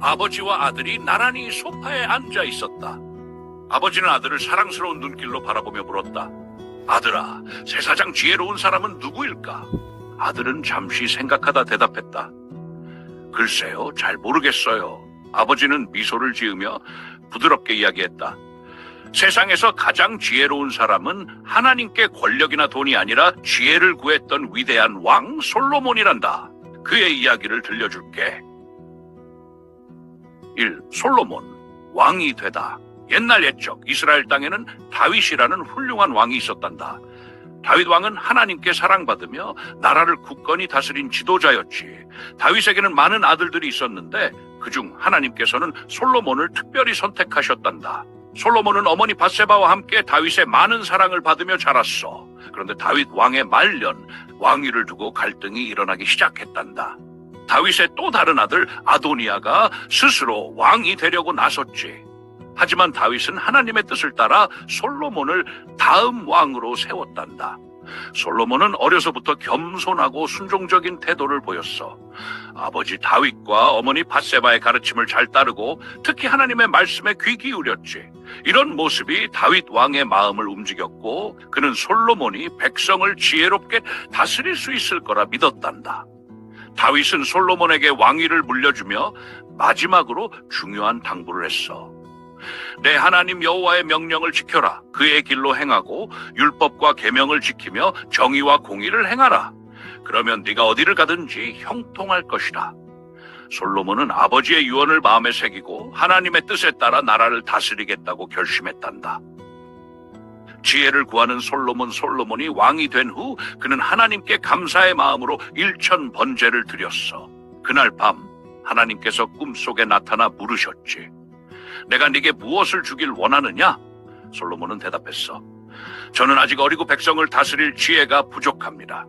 아버지와 아들이 나란히 소파에 앉아 있었다. 아버지는 아들을 사랑스러운 눈길로 바라보며 물었다. 아들아, 제사장 지혜로운 사람은 누구일까? 아들은 잠시 생각하다 대답했다. 글쎄요, 잘 모르겠어요. 아버지는 미소를 지으며 부드럽게 이야기했다. 세상에서 가장 지혜로운 사람은 하나님께 권력이나 돈이 아니라 지혜를 구했던 위대한 왕 솔로몬이란다. 그의 이야기를 들려줄게. 1. 솔로몬, 왕이 되다. 옛날 옛적 이스라엘 땅에는 다윗이라는 훌륭한 왕이 있었단다. 다윗 왕은 하나님께 사랑받으며 나라를 굳건히 다스린 지도자였지. 다윗에게는 많은 아들들이 있었는데 그중 하나님께서는 솔로몬을 특별히 선택하셨단다. 솔로몬은 어머니 밧세바와 함께 다윗의 많은 사랑을 받으며 자랐어. 그런데 다윗 왕의 말년, 왕위를 두고 갈등이 일어나기 시작했단다. 다윗의 또 다른 아들 아도니아가 스스로 왕이 되려고 나섰지. 하지만 다윗은 하나님의 뜻을 따라 솔로몬을 다음 왕으로 세웠단다. 솔로몬은 어려서부터 겸손하고 순종적인 태도를 보였어. 아버지 다윗과 어머니 밧세바의 가르침을 잘 따르고 특히 하나님의 말씀에 귀 기울였지. 이런 모습이 다윗 왕의 마음을 움직였고 그는 솔로몬이 백성을 지혜롭게 다스릴 수 있을 거라 믿었단다. 다윗은 솔로몬에게 왕위를 물려주며 마지막으로 중요한 당부를 했어. 내 하나님 여호와의 명령을 지켜라. 그의 길로 행하고 율법과 계명을 지키며 정의와 공의를 행하라. 그러면 네가 어디를 가든지 형통할 것이다. 솔로몬은 아버지의 유언을 마음에 새기고 하나님의 뜻에 따라 나라를 다스리겠다고 결심했단다. 지혜를 구하는 솔로몬이 왕이 된 후 그는 하나님께 감사의 마음으로 일천번제를 드렸어. 그날 밤 하나님께서 꿈속에 나타나 물으셨지. 내가 네게 무엇을 주길 원하느냐? 솔로몬은 대답했어. 저는 아직 어리고 백성을 다스릴 지혜가 부족합니다.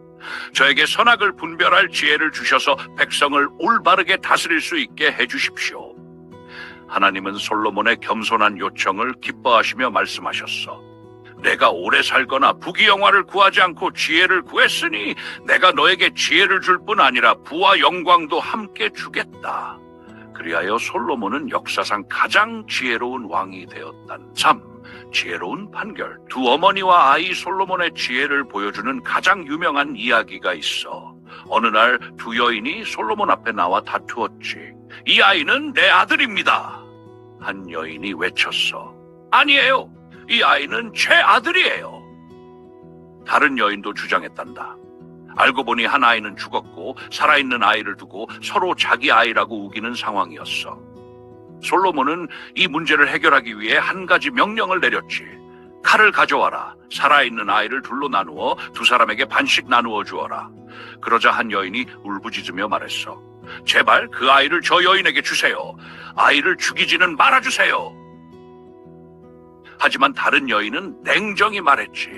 저에게 선악을 분별할 지혜를 주셔서 백성을 올바르게 다스릴 수 있게 해주십시오. 하나님은 솔로몬의 겸손한 요청을 기뻐하시며 말씀하셨어. 내가 오래 살거나 부귀영화를 구하지 않고 지혜를 구했으니 내가 너에게 지혜를 줄 뿐 아니라 부와 영광도 함께 주겠다. 그리하여 솔로몬은 역사상 가장 지혜로운 왕이 되었단. 3. 지혜로운 판결. 두 어머니와 아이 솔로몬의 지혜를 보여주는 가장 유명한 이야기가 있어. 어느 날 두 여인이 솔로몬 앞에 나와 다투었지. 이 아이는 내 아들입니다. 한 여인이 외쳤어. 아니에요. 이 아이는 제 아들이에요. 다른 여인도 주장했단다. 알고 보니 한 아이는 죽었고 살아있는 아이를 두고 서로 자기 아이라고 우기는 상황이었어. 솔로몬은 이 문제를 해결하기 위해 한 가지 명령을 내렸지. 칼을 가져와라. 살아있는 아이를 둘로 나누어 두 사람에게 반씩 나누어 주어라. 그러자 한 여인이 울부짖으며 말했어. 제발 그 아이를 저 여인에게 주세요. 아이를 죽이지는 말아주세요. 하지만 다른 여인은 냉정히 말했지.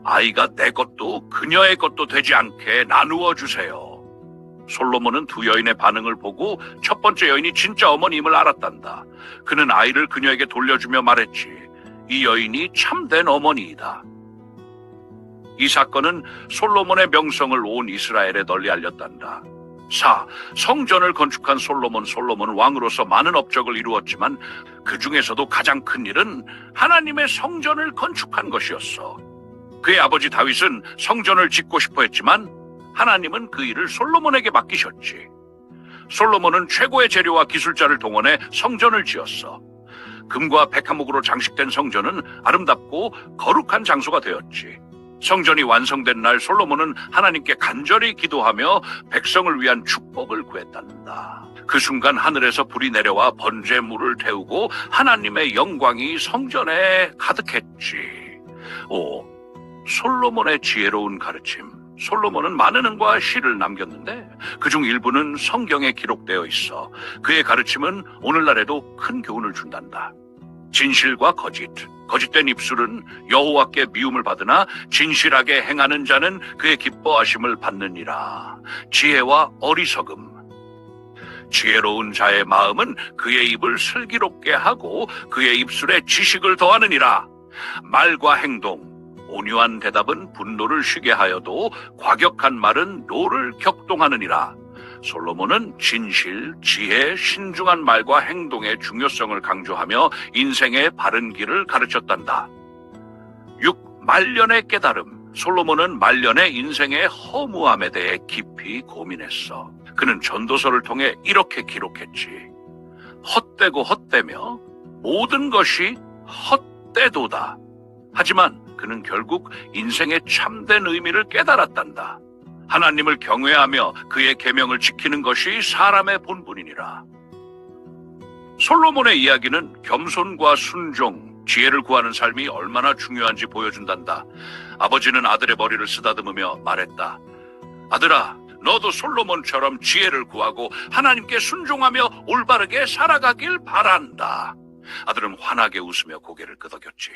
아이가 내 것도 그녀의 것도 되지 않게 나누어 주세요. 솔로몬은 두 여인의 반응을 보고 첫 번째 여인이 진짜 어머님을 알았단다. 그는 아이를 그녀에게 돌려주며 말했지. 이 여인이 참된 어머니이다. 이 사건은 솔로몬의 명성을 온 이스라엘에 널리 알렸단다. 4. 성전을 건축한 솔로몬은 왕으로서 많은 업적을 이루었지만 그 중에서도 가장 큰 일은 하나님의 성전을 건축한 것이었어. 그의 아버지 다윗은 성전을 짓고 싶어 했지만 하나님은 그 일을 솔로몬에게 맡기셨지. 솔로몬은 최고의 재료와 기술자를 동원해 성전을 지었어. 금과 백합목으로 장식된 성전은 아름답고 거룩한 장소가 되었지. 성전이 완성된 날 솔로몬은 하나님께 간절히 기도하며 백성을 위한 축복을 구했단다. 그 순간 하늘에서 불이 내려와 번제물을 태우고 하나님의 영광이 성전에 가득했지. 5. 솔로몬의 지혜로운 가르침. 솔로몬은 많은 은과 시를 남겼는데 그중 일부는 성경에 기록되어 있어. 그의 가르침은 오늘날에도 큰 교훈을 준단다. 진실과 거짓, 거짓된 입술은 여호와께 미움을 받으나 진실하게 행하는 자는 그의 기뻐하심을 받느니라. 지혜와 어리석음. 지혜로운 자의 마음은 그의 입을 슬기롭게 하고 그의 입술에 지식을 더하느니라. 말과 행동, 온유한 대답은 분노를 쉬게 하여도 과격한 말은 노를 격동하느니라. 솔로몬은 진실, 지혜, 신중한 말과 행동의 중요성을 강조하며 인생의 바른 길을 가르쳤단다. 6. 말년의 깨달음. 솔로몬은 말년의 인생의 허무함에 대해 깊이 고민했어. 그는 전도서를 통해 이렇게 기록했지. 헛되고 헛되며 모든 것이 헛되도다. 하지만 그는 결국 인생의 참된 의미를 깨달았단다. 하나님을 경외하며 그의 계명을 지키는 것이 사람의 본분이니라. 솔로몬의 이야기는 겸손과 순종, 지혜를 구하는 삶이 얼마나 중요한지 보여준단다. 아버지는 아들의 머리를 쓰다듬으며 말했다. 아들아, 너도 솔로몬처럼 지혜를 구하고 하나님께 순종하며 올바르게 살아가길 바란다. 아들은 환하게 웃으며 고개를 끄덕였지.